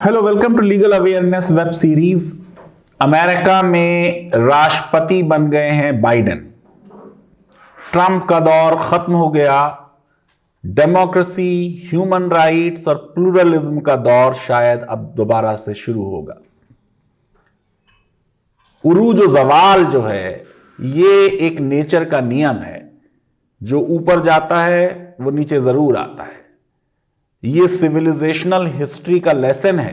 Hello, welcome to legal awareness web series. America में राष्ट्रपति बन गए हैं बाइडेन। ट्रंप का दौर खत्म हो गया। डेमोक्रेसी, ह्यूमन राइट्स और प्लूरलिज्म का दौर शायद अब दोबारा से शुरू होगा। उरूज और जवाल जो है, ये एक नेचर का नियम है। जो ऊपर जाता है वो नीचे जरूर आता है। ये सिविलाइजेशनल हिस्ट्री का लेसन है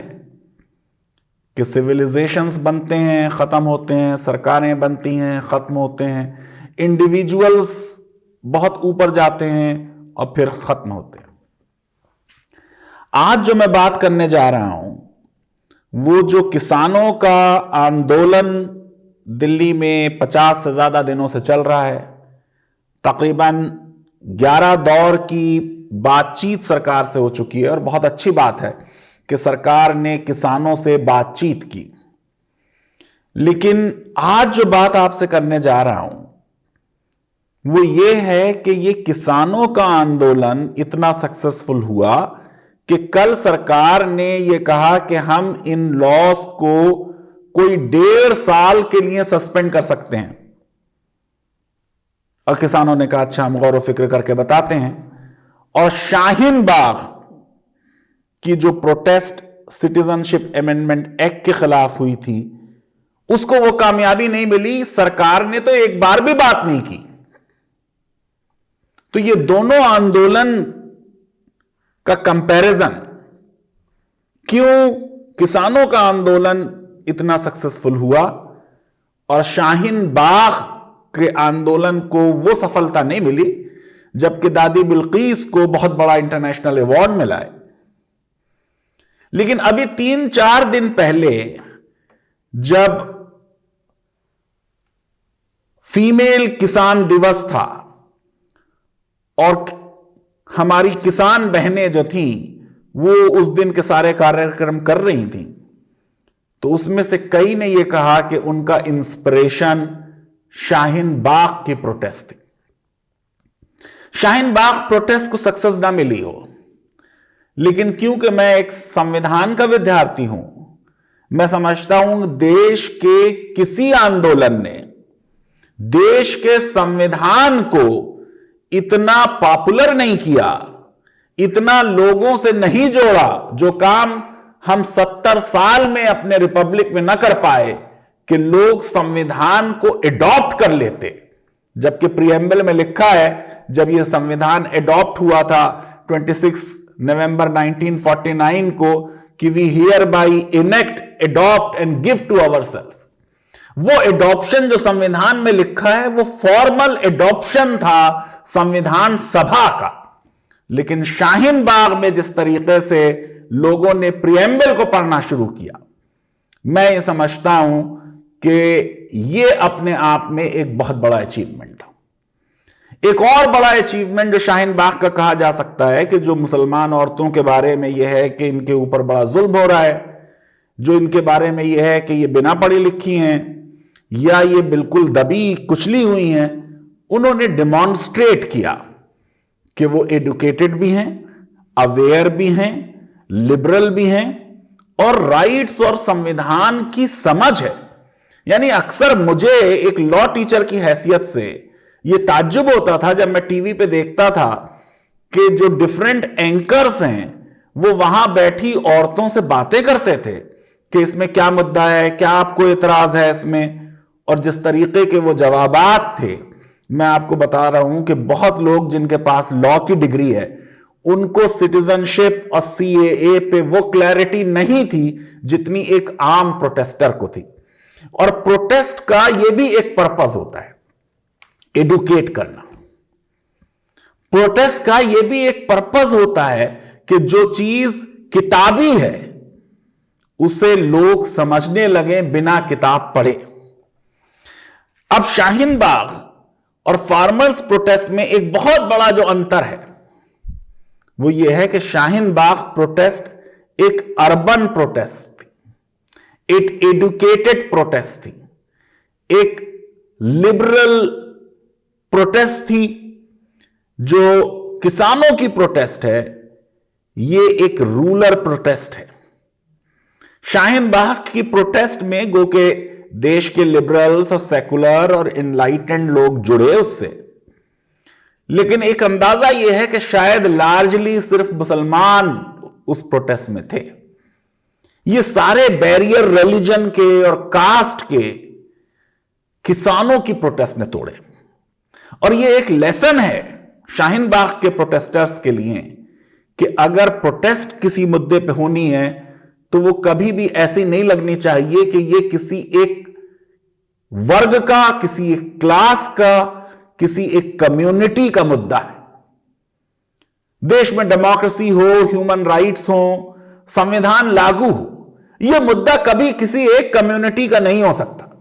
कि सिविलाइजेशंस बनते हैं, खत्म होते हैं, सरकारें बनती हैं, खत्म होते हैं, इंडिविजुअल्स बहुत ऊपर जाते हैं और फिर खत्म होते हैं। आज जो मैं बात करने जा रहा हूं वो जो किसानों का आंदोलन दिल्ली में 50 से ज्यादा दिनों से चल रहा है। तकरीबन 11 दौर की बातचीत सरकार से हो चुकी है और बहुत अच्छी बात है कि सरकार ने किसानों से बातचीत की। लेकिन आज जो बात आपसे करने जा रहा हूं वो ये है कि ये किसानों का आंदोलन इतना सक्सेसफुल हुआ कि कल सरकार ने ये कहा कि हम इन लॉस को कोई 1.5 साल के लिए सस्पेंड कर सकते हैं। और किसानों ने कहा अच्छा, हम गौर व फिक्र करके बताते हैं। और शाहीन बाग की जो प्रोटेस्ट सिटीजनशिप अमेंडमेंट एक्ट के खिलाफ हुई थी उसको वो कामयाबी नहीं मिली। सरकार ने तो एक बार भी बात नहीं की। तो ये दोनों आंदोलन का कंपैरिजन, क्यों किसानों का आंदोलन इतना सक्सेसफुल हुआ और शाहीन बाग के आंदोलन को वो सफलता नहीं मिली, जबकि दादी बिल्कीस को बहुत बड़ा इंटरनेशनल अवार्ड मिला है। लेकिन अभी 3-4 दिन पहले जब फीमेल किसान दिवस था और हमारी किसान बहनें जो थीं वो उस दिन के सारे कार्यक्रम कर रही थीं, तो उसमें से कई ने यह कहा कि उनका इंस्पिरेशन शाहीन बाग की प्रोटेस्ट थी। शाहीन बाग प्रोटेस्ट को सक्सेस ना मिली हो, लेकिन क्योंकि मैं एक संविधान का विद्यार्थी हूं, मैं समझता हूं देश के किसी आंदोलन ने देश के संविधान को इतना पॉपुलर नहीं किया, इतना लोगों से नहीं जोड़ा, जो काम हम 70 साल में अपने रिपब्लिक में न कर पाए कि लोग संविधान को एडॉप्ट कर लेते। जबकि प्रीएम्बल में लिखा है, जब यह संविधान एडॉप्ट हुआ था 26 नवंबर 1949 को, कि we hereby enact, adopt and give to ourselves. वो एडॉप्शन जो संविधान में लिखा है वो फॉर्मल एडॉप्शन था संविधान सभा का। लेकिन शाहीन बाग में जिस तरीके से लोगों ने प्रीएम्बल को पढ़ना शुरू किया, मैं ये समझता हूं कि ये अपने आप में एक बहुत बड़ा अचीवमेंट था। एक और बड़ा अचीवमेंट जो शाहीन बाग का कहा जा सकता है कि जो मुसलमान औरतों के बारे में यह है कि इनके ऊपर बड़ा जुल्म हो रहा है, जो इनके बारे में यह है कि ये बिना पढ़ी लिखी हैं या ये बिल्कुल दबी कुचली हुई हैं, उन्होंने डेमॉन्स्ट्रेट किया कि वो एडुकेटेड भी हैं, अवेयर भी हैं, लिबरल भी हैं और राइट्स और संविधान की समझ है। यानी अक्सर मुझे एक लॉ टीचर की हैसियत से यह ताज्जुब होता था जब मैं टीवी पे देखता था कि जो डिफरेंट एंकर्स हैं वो वहां बैठी औरतों से बातें करते थे कि इसमें क्या मुद्दा है, क्या आपको एतराज है इसमें। और जिस तरीके के वो जवाबात थे, मैं आपको बता रहा हूं कि बहुत लोग जिनके पास लॉ की डिग्री है उनको सिटीजनशिप और सीएए पे वो क्लैरिटी नहीं थी जितनी एक आम प्रोटेस्टर को थी। और प्रोटेस्ट का यह भी एक पर्पस होता है, एडुकेट करना। प्रोटेस्ट का यह भी एक पर्पस होता है कि जो चीज किताबी है उसे लोग समझने लगे बिना किताब पढ़े। अब शाहीन बाग और फार्मर्स प्रोटेस्ट में एक बहुत बड़ा जो अंतर है वो ये है कि शाहीन बाग प्रोटेस्ट एक अर्बन प्रोटेस्ट थी, एक एडुकेटेड प्रोटेस्ट थी, एक लिबरल प्रोटेस्ट थी। जो किसानों की प्रोटेस्ट है ये एक रूलर प्रोटेस्ट है। शाहीन बाग की प्रोटेस्ट में गो के देश के लिबरल्स और सेकुलर और इनलाइटेंड लोग जुड़े उससे, लेकिन एक अंदाजा यह है कि शायद लार्जली सिर्फ मुसलमान उस प्रोटेस्ट में थे। ये सारे बैरियर रिलीजन के और कास्ट के किसानों की प्रोटेस्ट ने तोड़े। और ये एक लेसन है शाहीन बाग के प्रोटेस्टर्स के लिए कि अगर प्रोटेस्ट किसी मुद्दे पे होनी है तो वो कभी भी ऐसी नहीं लगनी चाहिए कि ये किसी एक वर्ग का, किसी एक क्लास का, किसी एक कम्युनिटी का मुद्दा है। देश में डेमोक्रेसी हो, ह्यूमन राइट्स हो, संविधान लागू हो, यह मुद्दा कभी किसी एक कम्युनिटी का नहीं हो सकता।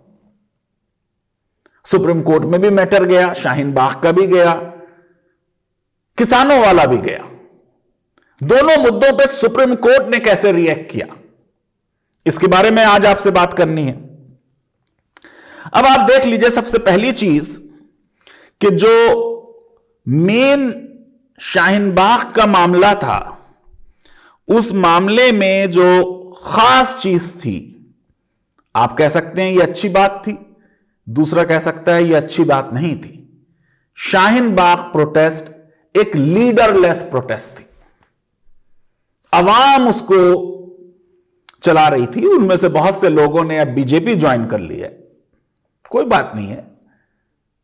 सुप्रीम कोर्ट में भी मैटर गया, शाहीन बाग का भी गया, किसानों वाला भी गया। दोनों मुद्दों पे सुप्रीम कोर्ट ने कैसे रिएक्ट किया, इसके बारे में आज आपसे बात करनी है। अब आप देख लीजिए, सबसे पहली चीज कि जो मेन शाहीन बाग का मामला था, उस मामले में जो खास चीज थी, आप कह सकते हैं यह अच्छी बात थी, दूसरा कह सकता है यह अच्छी बात नहीं थी। शाहीन बाग प्रोटेस्ट एक लीडरलेस प्रोटेस्ट थी। अवाम उसको चला रही थी। उनमें से बहुत से लोगों ने अब बीजेपी ज्वाइन कर ली है, कोई बात नहीं है।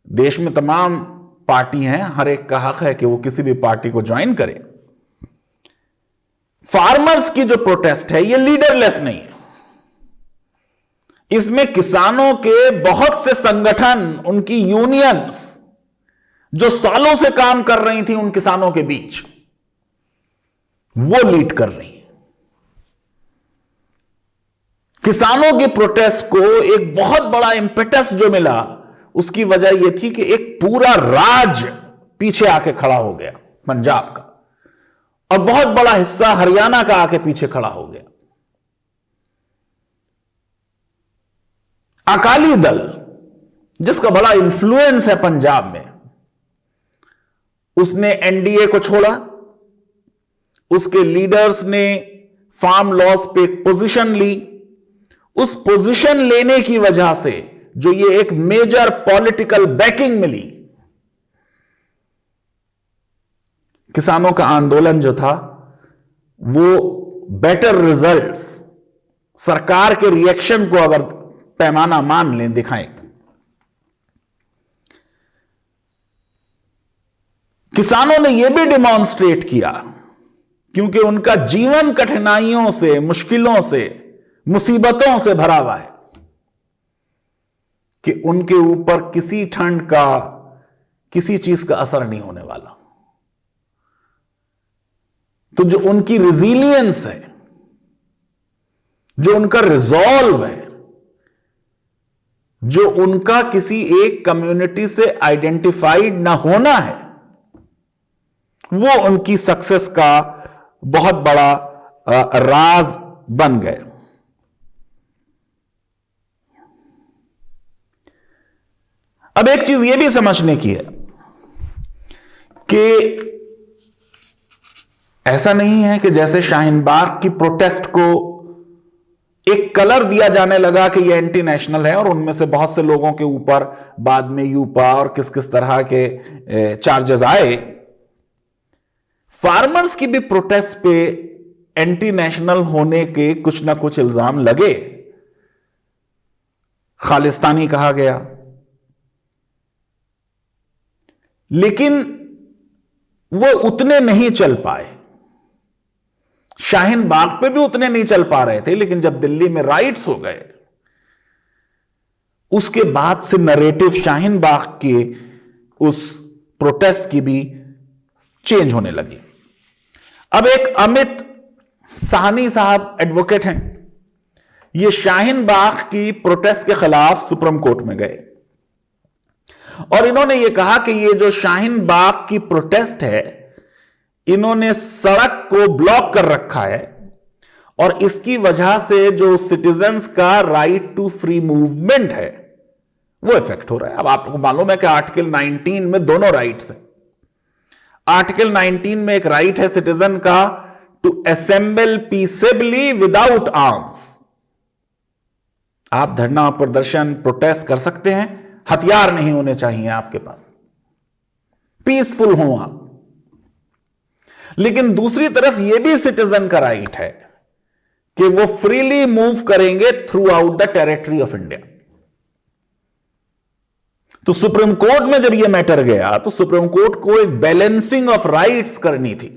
देश में तमाम पार्टी हैं, हर एक का हक है कि वो किसी भी पार्टी को ज्वाइन करे। फार्मर्स की जो प्रोटेस्ट है, ये लीडरलेस नहीं है। इसमें किसानों के बहुत से संगठन, उनकी यूनियंस जो सालों से काम कर रही थी उन किसानों के बीच, वो लीड कर रही है। किसानों की प्रोटेस्ट को एक बहुत बड़ा इंपेटस जो मिला, उसकी वजह यह थी कि एक पूरा राज पीछे आके खड़ा हो गया पंजाब का, और बहुत बड़ा हिस्सा हरियाणा का आके पीछे खड़ा हो गया। अकाली दल, जिसका बड़ा इन्फ्लुएंस है पंजाब में, उसने एनडीए को छोड़ा। उसके लीडर्स ने फार्म लॉज पे एक पोजीशन ली। उस पोजीशन लेने की वजह से जो ये एक मेजर पॉलिटिकल बैकिंग मिली, किसानों का आंदोलन जो था वो बेटर रिजल्ट्स, सरकार के रिएक्शन को अगर पैमाना मान लें, दिखाएं। किसानों ने यह भी डिमॉन्स्ट्रेट किया, क्योंकि उनका जीवन कठिनाइयों से, मुश्किलों से, मुसीबतों से भरा हुआ है, कि उनके ऊपर किसी ठंड का, किसी चीज का असर नहीं होने वाला। तो जो उनकी रेजिलियंस है, जो उनका रिजॉल्व है, जो उनका किसी एक कम्युनिटी से आइडेंटिफाइड ना होना है, वो उनकी सक्सेस का बहुत बड़ा राज बन गए। अब एक चीज यह भी समझने की है कि ऐसा नहीं है कि जैसे शाहीन बाग की प्रोटेस्ट को एक कलर दिया जाने लगा कि यह एंटी नेशनल है, और उनमें से बहुत से लोगों के ऊपर बाद में यूपा और किस किस तरह के चार्जेस आए। फार्मर्स की भी प्रोटेस्ट पे एंटी नेशनल होने के कुछ ना कुछ इल्जाम लगे, खालिस्तानी कहा गया, लेकिन वो उतने नहीं चल पाए। शाहीन बाग पे भी उतने नहीं चल पा रहे थे, लेकिन जब दिल्ली में राइट्स हो गए, उसके बाद से नरेटिव शाहीन बाग के उस प्रोटेस्ट की भी चेंज होने लगी। अब एक अमित साहनी साहब एडवोकेट हैं, ये शाहीन बाग की प्रोटेस्ट के खिलाफ सुप्रीम कोर्ट में गए, और इन्होंने ये कहा कि ये जो शाहीन बाग की प्रोटेस्ट है, इन्होंने सड़क को ब्लॉक कर रखा है, और इसकी वजह से जो सिटीजन्स का राइट टू फ्री मूवमेंट है वो इफेक्ट हो रहा है। अब आपको मालूम है कि आर्टिकल 19 में दोनों राइट्स हैं। आर्टिकल 19 में एक राइट है सिटीजन का to assemble peaceably without arms, आप धरना प्रदर्शन प्रोटेस्ट कर सकते हैं, हथियार नहीं होने चाहिए आपके पास, पीसफुल हो आप। लेकिन दूसरी तरफ यह भी सिटीजन का राइट है कि वो फ्रीली मूव करेंगे through out the territory of India. तो सुप्रीम कोर्ट में जब यह मैटर गया तो सुप्रीम कोर्ट को एक बैलेंसिंग ऑफ राइट्स करनी थी।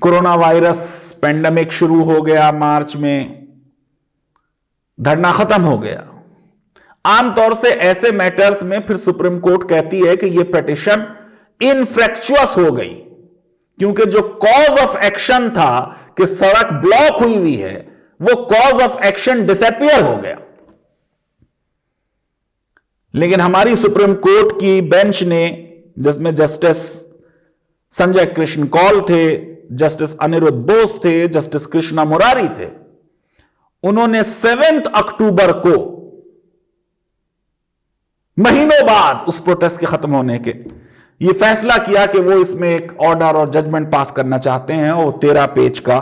कोरोना वायरस पेंडेमिक शुरू हो गया मार्च में, धरना खत्म हो गया। आमतौर से ऐसे मैटर्स में फिर सुप्रीम कोर्ट कहती है कि यह पिटीशन इनफ्रैक्चुअस हो गई, क्योंकि जो कॉज ऑफ एक्शन था कि सड़क ब्लॉक हुई है, वो कॉज ऑफ एक्शन डिसअपीयर हो गया। लेकिन हमारी सुप्रीम कोर्ट की बेंच ने, जिसमें जस्टिस संजय कृष्ण कौल थे, जस्टिस अनिरुद्ध बोस थे, जस्टिस कृष्णा मुरारी थे, उन्होंने 7 अक्टूबर को, महीनों बाद उस प्रोटेस्ट के खत्म होने के, यह फैसला किया कि वो इसमें एक ऑर्डर और जजमेंट पास करना चाहते हैं, और 13 पेज का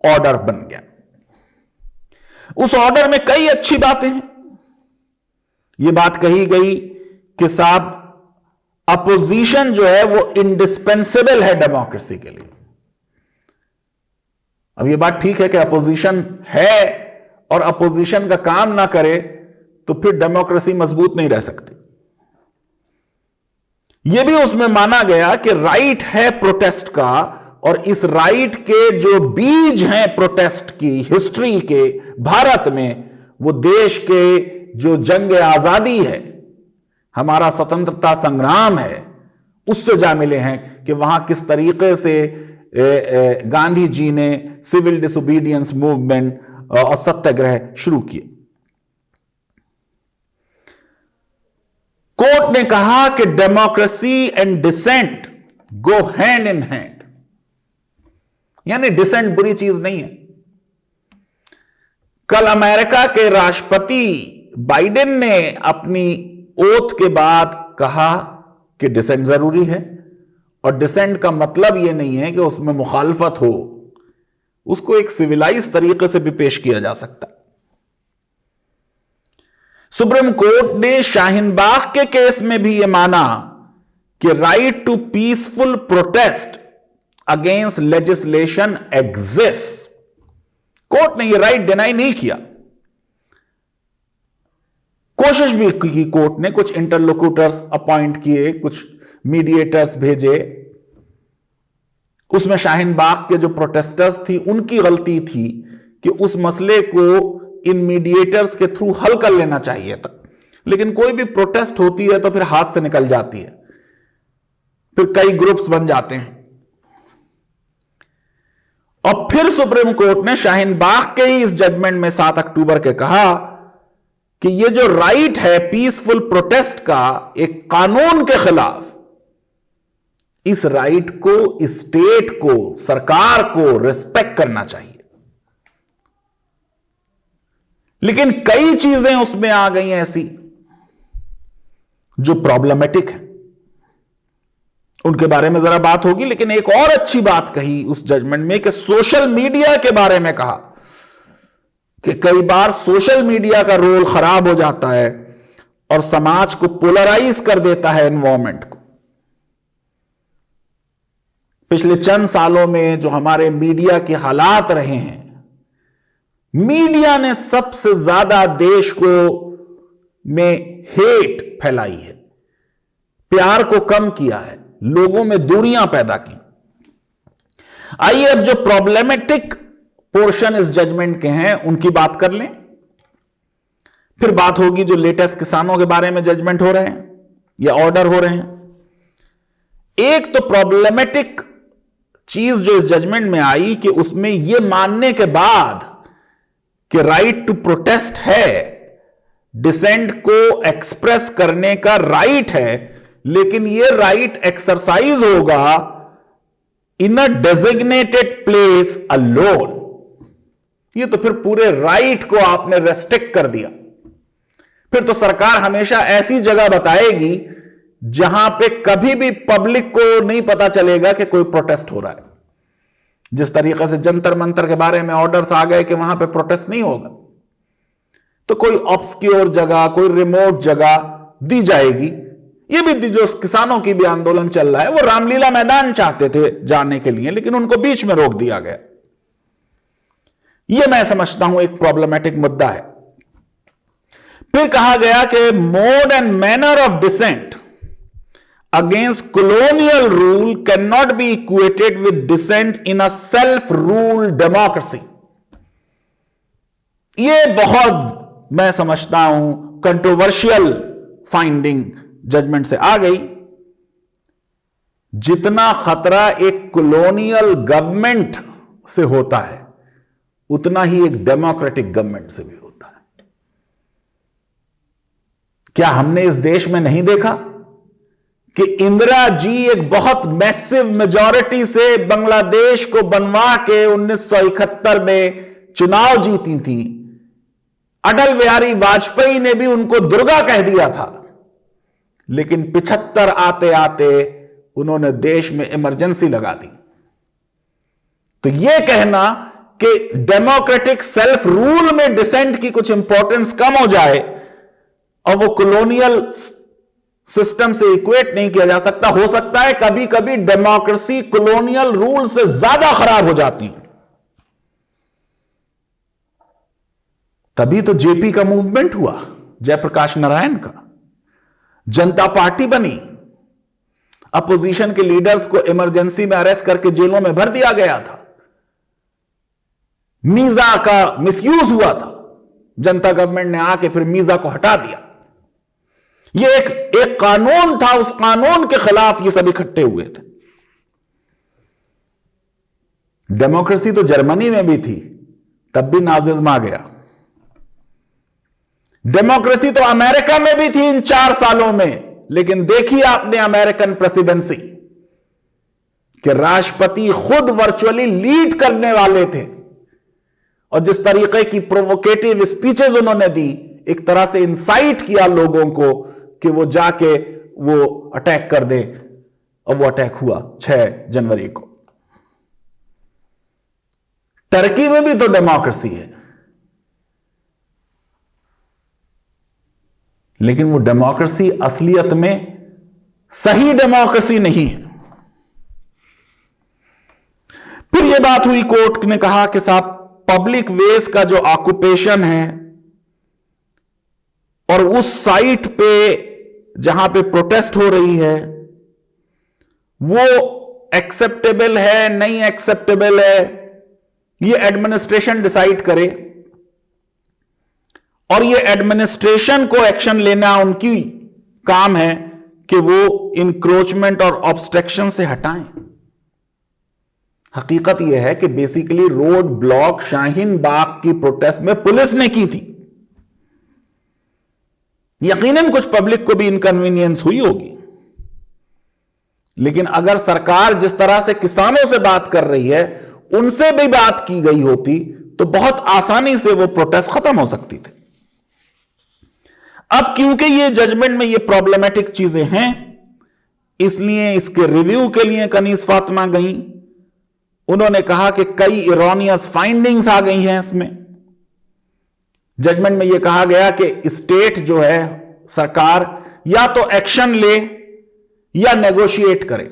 ऑर्डर बन गया। उस ऑर्डर में कई अच्छी बातें हैं। यह बात कही गई कि साहब अपोजिशन जो है वो इंडिस्पेंसेबल है डेमोक्रेसी के लिए। अब यह बात ठीक है कि अपोजिशन है और अपोजिशन का काम ना करे तो फिर डेमोक्रेसी मजबूत नहीं रह सकती। यह भी उसमें माना गया कि राइट है प्रोटेस्ट का, और इस राइट के जो बीज हैं प्रोटेस्ट की हिस्ट्री के भारत में, वो देश के जो जंग आजादी है, हमारा स्वतंत्रता संग्राम है, उससे जा मिले हैं कि वहां किस तरीके से गांधी जी ने सिविल डिसोबीडियंस मूवमेंट और सत्याग्रह शुरू किए। कोर्ट ने कहा कि democracy and dissent go hand in hand, यानी डिसेंट बुरी चीज नहीं है। कल अमेरिका के राष्ट्रपति बाइडेन ने अपनी ओथ के बाद कहा कि डिसेंट जरूरी है, और डिसेंट का मतलब यह नहीं है कि उसमें मुखालफत हो, उसको एक सिविलाइज तरीके से भी पेश किया जा सकता है। सुप्रीम कोर्ट ने शाहीन बाग के केस में भी यह माना कि right to peaceful protest against legislation exist. Court ने यह राइट डिनाई नहीं किया। कोशिश भी की कोर्ट ने, कुछ इंटरलोक्यूटर्स अपॉइंट किए, कुछ मीडिएटर्स भेजे। उसमें शाहीन बाग के जो प्रोटेस्टर्स थी उनकी गलती थी कि उस मसले को इन मीडिएटर्स के थ्रू हल कर लेना चाहिए था। लेकिन कोई भी प्रोटेस्ट होती है तो फिर हाथ से निकल जाती है, फिर कई ग्रुप्स बन जाते हैं। और फिर सुप्रीम कोर्ट ने शाहीन बाग के ही इस जजमेंट में 7 अक्टूबर के कहा कि ये जो राइट है पीसफुल प्रोटेस्ट का एक कानून के खिलाफ, इस राइट को स्टेट को, सरकार को रिस्पेक्ट करना चाहिए। लेकिन कई चीजें उसमें आ गई हैं ऐसी जो प्रॉब्लमेटिक है, उनके बारे में जरा बात होगी। लेकिन एक और अच्छी बात कही उस जजमेंट में कि सोशल मीडिया के बारे में कहा कि कई बार सोशल मीडिया का रोल खराब हो जाता है और समाज को पोलराइज कर देता है, एनवायरमेंट को। पिछले चंद सालों में जो हमारे मीडिया के हालात रहे हैं, मीडिया ने सबसे ज्यादा देश को में हेट फैलाई है, प्यार को कम किया है, लोगों में दूरियां पैदा की। आइए अब जो प्रॉब्लमेटिक पोर्शन इस जजमेंट के हैं उनकी बात कर लें, फिर बात होगी जो लेटेस्ट किसानों के बारे में जजमेंट हो रहे हैं या ऑर्डर हो रहे हैं। एक तो प्रॉब्लमेटिक चीज जो इस जजमेंट में आई कि उसमें यह मानने के बाद कि राइट टू प्रोटेस्ट है, डिसेंट को एक्सप्रेस करने का राइट है, लेकिन यह राइट एक्सरसाइज होगा इन अ डेजिग्नेटेड प्लेस अलोन। ये तो फिर पूरे राइट को आपने रेस्ट्रिक्ट कर दिया। फिर तो सरकार हमेशा ऐसी जगह बताएगी जहां पे कभी भी पब्लिक को नहीं पता चलेगा कि कोई प्रोटेस्ट हो रहा है। जिस तरीके से जंतर मंतर के बारे में ऑर्डर्स आ गए कि वहां पे प्रोटेस्ट नहीं होगा, तो कोई ऑब्सक्योर जगह, कोई रिमोट जगह दी जाएगी। ये भी जो किसानों की भी आंदोलन चल रहा है, वो रामलीला मैदान चाहते थे जाने के लिए, लेकिन उनको बीच में रोक दिया गया। यह मैं समझता हूं एक प्रॉब्लमेटिक मुद्दा है। फिर कहा गया कि mode and manner of dissent against colonial rule cannot be equated with dissent in a self-ruled democracy। यह बहुत मैं समझता हूं कंट्रोवर्शियल फाइंडिंग जजमेंट से आ गई। जितना खतरा एक कॉलोनियल गवर्नमेंट से होता है, उतना ही एक डेमोक्रेटिक गवर्नमेंट से भी होता है। क्या हमने इस देश में नहीं देखा कि इंदिरा जी एक बहुत मैसिव मेजॉरिटी से बांग्लादेश को बनवा के 1971 में चुनाव जीती थी। अटल बिहारी वाजपेयी ने भी उनको दुर्गा कह दिया था, लेकिन 75 आते आते उन्होंने देश में इमरजेंसी लगा दी। तो यह कहना कि डेमोक्रेटिक सेल्फ रूल में डिसेंट की कुछ इंपॉर्टेंस कम हो जाए और वो कॉलोनियल सिस्टम से इक्वेट नहीं किया जा सकता। हो सकता है कभी कभी डेमोक्रेसी कॉलोनियल रूल से ज्यादा खराब हो जाती है। तभी तो जेपी का मूवमेंट हुआ, जयप्रकाश नारायण का, जनता पार्टी बनी, अपोजिशन के लीडर्स को इमरजेंसी में अरेस्ट करके जेलों में भर दिया गया था, मीजा का मिसयूज हुआ था, जनता गवर्नमेंट ने आके फिर मीजा को हटा दिया। ये एक कानून था, उस कानून के खिलाफ ये सब इकट्ठे हुए थे। डेमोक्रेसी तो जर्मनी में भी थी, तब भी नाजिज्म आ गया। डेमोक्रेसी तो अमेरिका में भी थी इन 4 सालों में, लेकिन देखिए आपने अमेरिकन प्रेसिडेंसी कि राष्ट्रपति खुद वर्चुअली लीड करने वाले थे, और जिस तरीके की प्रोवोकेटिव स्पीचेस उन्होंने दी, एक तरह से इंसाइट किया लोगों को कि वो जाके वो अटैक कर दे, और वो अटैक हुआ 6 जनवरी को। टर्की में भी तो डेमोक्रेसी है, लेकिन वो डेमोक्रेसी असलियत में सही डेमोक्रेसी नहीं है। फिर यह बात हुई, कोर्ट ने कहा कि साहब पब्लिक वेज का जो ऑक्यूपेशन है और उस साइट पे जहां पे प्रोटेस्ट हो रही है, वो एक्सेप्टेबल है नहीं एक्सेप्टेबल है, ये एडमिनिस्ट्रेशन डिसाइड करे, और ये एडमिनिस्ट्रेशन को एक्शन लेना उनकी काम है कि वो इंक्रोचमेंट और ऑब्स्ट्रक्शन से हटाएं। हकीकत यह है कि basically road block Shaheen Bagh की प्रोटेस्ट में पुलिस ने की थी। यकीनन कुछ पब्लिक को भी इनकन्वीनियंस हुई होगी, लेकिन अगर सरकार जिस तरह से किसानों से बात कर रही है उनसे भी बात की गई होती तो बहुत आसानी से वो प्रोटेस्ट खत्म हो सकती थी। अब क्योंकि ये जजमेंट में ये प्रॉब्लमेटिक चीजें हैं, इसलिए इसके रिव्यू के लिए कनीज फातिमा गई। उन्होंने कहा कि कई इरोनियस फाइंडिंग्स आ गई हैं इसमें। जजमेंट में यह कहा गया कि स्टेट जो है, सरकार या तो एक्शन ले या नेगोशिएट करे।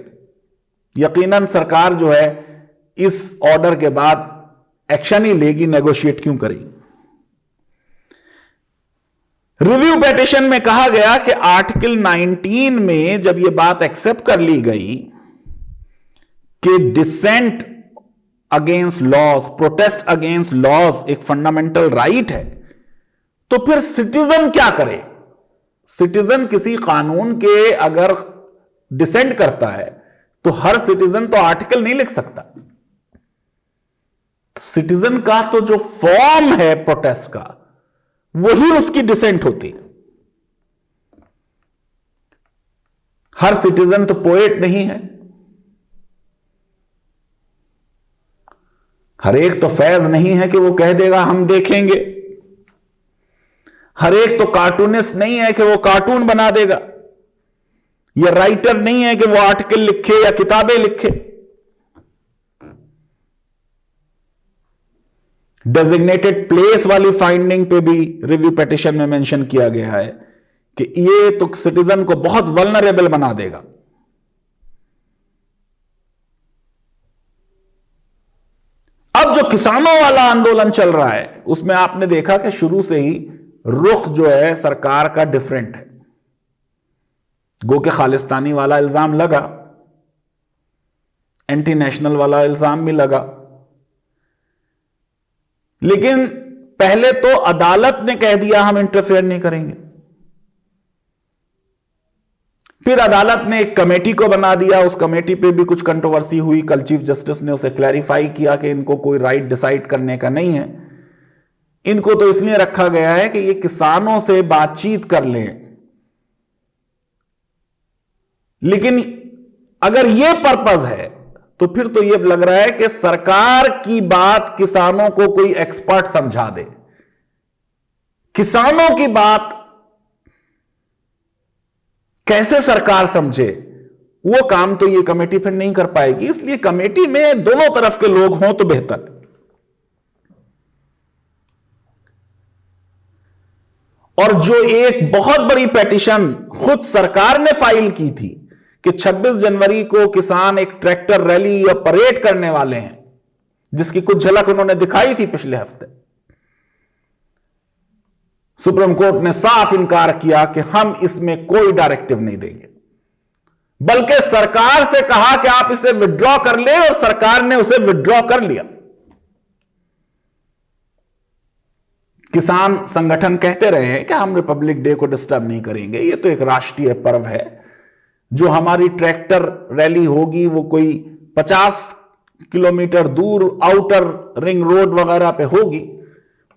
यकीनन सरकार जो है इस ऑर्डर के बाद एक्शन ही लेगी, नेगोशिएट क्यों करेगी। रिव्यू पिटीशन में कहा गया कि आर्टिकल 19 में जब यह बात एक्सेप्ट कर ली गई कि dissent against laws, protest against laws एक फंडामेंटल राइट है, तो फिर सिटीजन क्या करे। सिटीजन किसी कानून के अगर डिसेंट करता है तो हर सिटीजन तो आर्टिकल नहीं लिख सकता। सिटीजन का तो जो फॉर्म है प्रोटेस्ट का, वही उसकी डिसेंट होती। हर सिटीजन तो पोएट नहीं है, हर एक तो फैज नहीं है कि वो कह देगा हम देखेंगे, हर एक तो कार्टूनिस्ट नहीं है कि वो कार्टून बना देगा, या राइटर नहीं है कि वो आर्टिकल लिखे या किताबें लिखे। डेजिग्नेटेड प्लेस वाली फाइंडिंग पे भी रिव्यू पिटीशन में मेंशन किया गया है कि ये तो सिटीजन को बहुत वल्नरेबल बना देगा। अब जो किसानों वाला आंदोलन चल रहा है उसमें आपने देखा कि शुरू से ही रुख जो है सरकार का डिफरेंट है। गो के खालिस्तानी वाला इल्जाम लगा, एंटी नेशनल वाला इल्जाम भी लगा, लेकिन पहले तो अदालत ने कह दिया हम इंटरफेयर नहीं करेंगे, फिर अदालत ने एक कमेटी को बना दिया, उस कमेटी पे भी कुछ कंट्रोवर्सी हुई। कल चीफ जस्टिस ने उसे क्लैरिफाई किया कि इनको कोई राइट डिसाइड करने का नहीं है, इनको तो इसलिए रखा गया है कि ये किसानों से बातचीत कर लें। लेकिन अगर ये पर्पस है तो फिर तो ये लग रहा है कि सरकार की बात किसानों को कोई एक्सपर्ट समझा दे, किसानों की बात कैसे सरकार समझे, वो काम तो ये कमेटी फिर नहीं कर पाएगी। इसलिए कमेटी में दोनों तरफ के लोग हों तो बेहतर है। और जो एक बहुत बड़ी पिटीशन खुद सरकार ने फाइल की थी कि 26 जनवरी को किसान एक ट्रैक्टर रैली या परेड करने वाले हैं, जिसकी कुछ झलक उन्होंने दिखाई थी पिछले हफ्ते, सुप्रीम कोर्ट ने साफ इनकार किया कि हम इसमें कोई डायरेक्टिव नहीं देंगे, बल्कि सरकार से कहा कि आप इसे विड्रॉ कर ले, और सरकार ने उसे विड्रॉ कर लिया। किसान संगठन कहते रहे हैं कि हम रिपब्लिक डे को डिस्टर्ब नहीं करेंगे, यह तो एक राष्ट्रीय पर्व है, जो हमारी ट्रैक्टर रैली होगी वो कोई 50 किलोमीटर दूर आउटर रिंग रोड वगैरह पे होगी,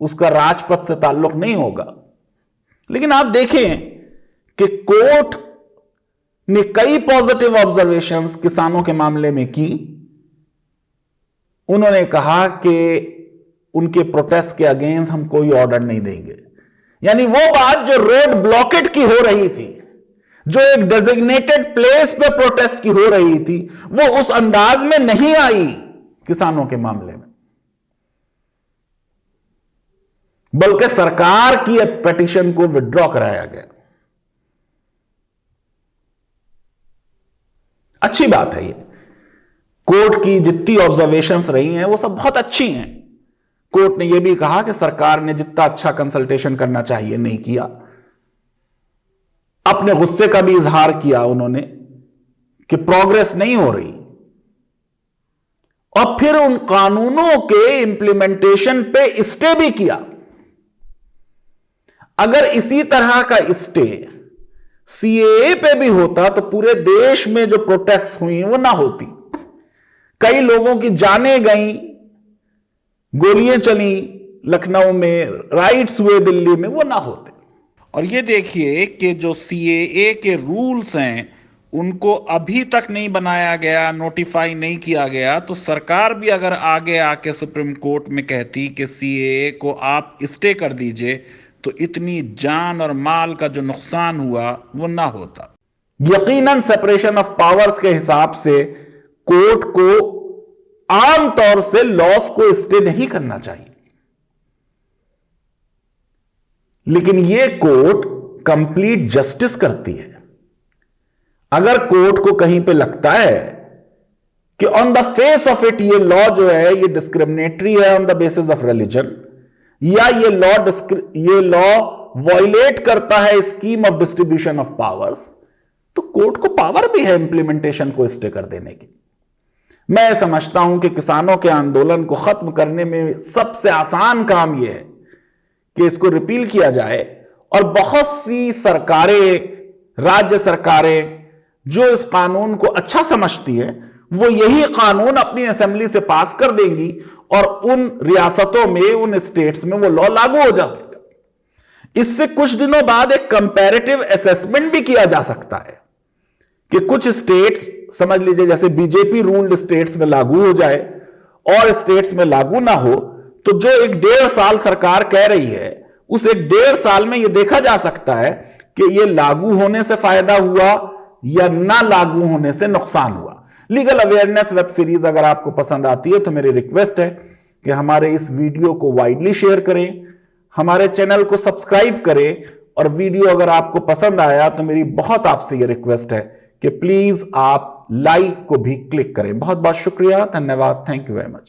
उसका राजपथ से ताल्लुक नहीं होगा। लेकिन आप देखें कि कोर्ट ने कई पॉजिटिव ऑब्जर्वेशंस किसानों के मामले में की। उन्होंने कहा कि उनके प्रोटेस्ट के अगेंस्ट हम कोई ऑर्डर नहीं देंगे, यानी वो बात जो रोड ब्लॉकेट की हो रही थी, जो एक डेजिग्नेटेड प्लेस पे प्रोटेस्ट की हो रही थी, वो उस अंदाज में नहीं आई किसानों के मामले में, बल्कि सरकार की पिटीशन को विड्रॉ कराया गया। अच्छी बात है ये। कोर्ट की जितनी ऑब्जर्वेशंस रही हैं वो सब बहुत अच्छी हैं। कोर्ट ने यह भी कहा कि सरकार ने जितना अच्छा कंसल्टेशन करना चाहिए नहीं किया। अपने गुस्से का भी इजहार किया उन्होंने कि प्रोग्रेस नहीं हो रही, और फिर उन कानूनों के इंप्लीमेंटेशन पे स्टे भी किया। अगर इसी तरह का स्टे सीएए पे भी होता तो पूरे देश में जो प्रोटेस्ट हुई वो ना होती, कई लोगों की जानें गई, गोलियां चली लखनऊ में, राइट्स हुए दिल्ली में, वो ना होते। और ये देखिए कि जो सीएए के रूल्स हैं उनको अभी तक नहीं बनाया गया, नोटिफाई नहीं किया गया, तो सरकार भी अगर आगे आके सुप्रीम कोर्ट में कहती कि सीएए को आप स्टे कर दीजिए, तो इतनी जान और माल का जो नुकसान हुआ वो ना होता। यकीनन सेपरेशन ऑफ पावर्स के हिसाब से कोर्ट को आमतौर से लॉस को स्टे नहीं करना चाहिए, लेकिन यह कोर्ट कंप्लीट जस्टिस करती है। अगर कोर्ट को कहीं पे लगता है कि on the face of it ये लॉ जो है ये डिस्क्रिमिनेटरी है on the basis of religion, या ये लॉ वॉयलेट करता है scheme of distribution of powers, तो कोर्ट को पावर भी है इंप्लीमेंटेशन को स्टे कर देने की। मैं समझता हूं कि किसानों के आंदोलन को खत्म करने में सबसे आसान काम यह है कि इसको रिपील किया जाए, और बहुत सी सरकारें, राज्य सरकारें जो इस कानून को अच्छा समझती है, वो यही कानून अपनी असेंबली से पास कर देंगी, और उन रियासतों में, उन स्टेट्स में वो लॉ लागू हो जाएगा। इससे कुछ दिनों बाद एक कंपैरेटिव असेसमेंट भी किया जा सकता है कि कुछ स्टेट्स, समझ लीजिए जैसे बीजेपी रूल्ड स्टेट्स में लागू हो जाए और स्टेट्स में लागू ना हो, तो जो एक 1.5 साल सरकार कह रही है, उस एक 1.5 साल में यह देखा जा सकता है कि यह लागू होने से फायदा हुआ या ना लागू होने से नुकसान हुआ। लीगल अवेयरनेस वेब सीरीज अगर आपको पसंद आती है तो मेरी रिक्वेस्ट है कि हमारे इस वीडियो को वाइडली शेयर करें, हमारे चैनल को सब्सक्राइब करें, और वीडियो अगर आपको पसंद आया तो मेरी बहुत आपसे यह रिक्वेस्ट है कि प्लीज आप लाइक को भी क्लिक करें। बहुत बहुत शुक्रिया, धन्यवाद, थैंक यू वेरी मच।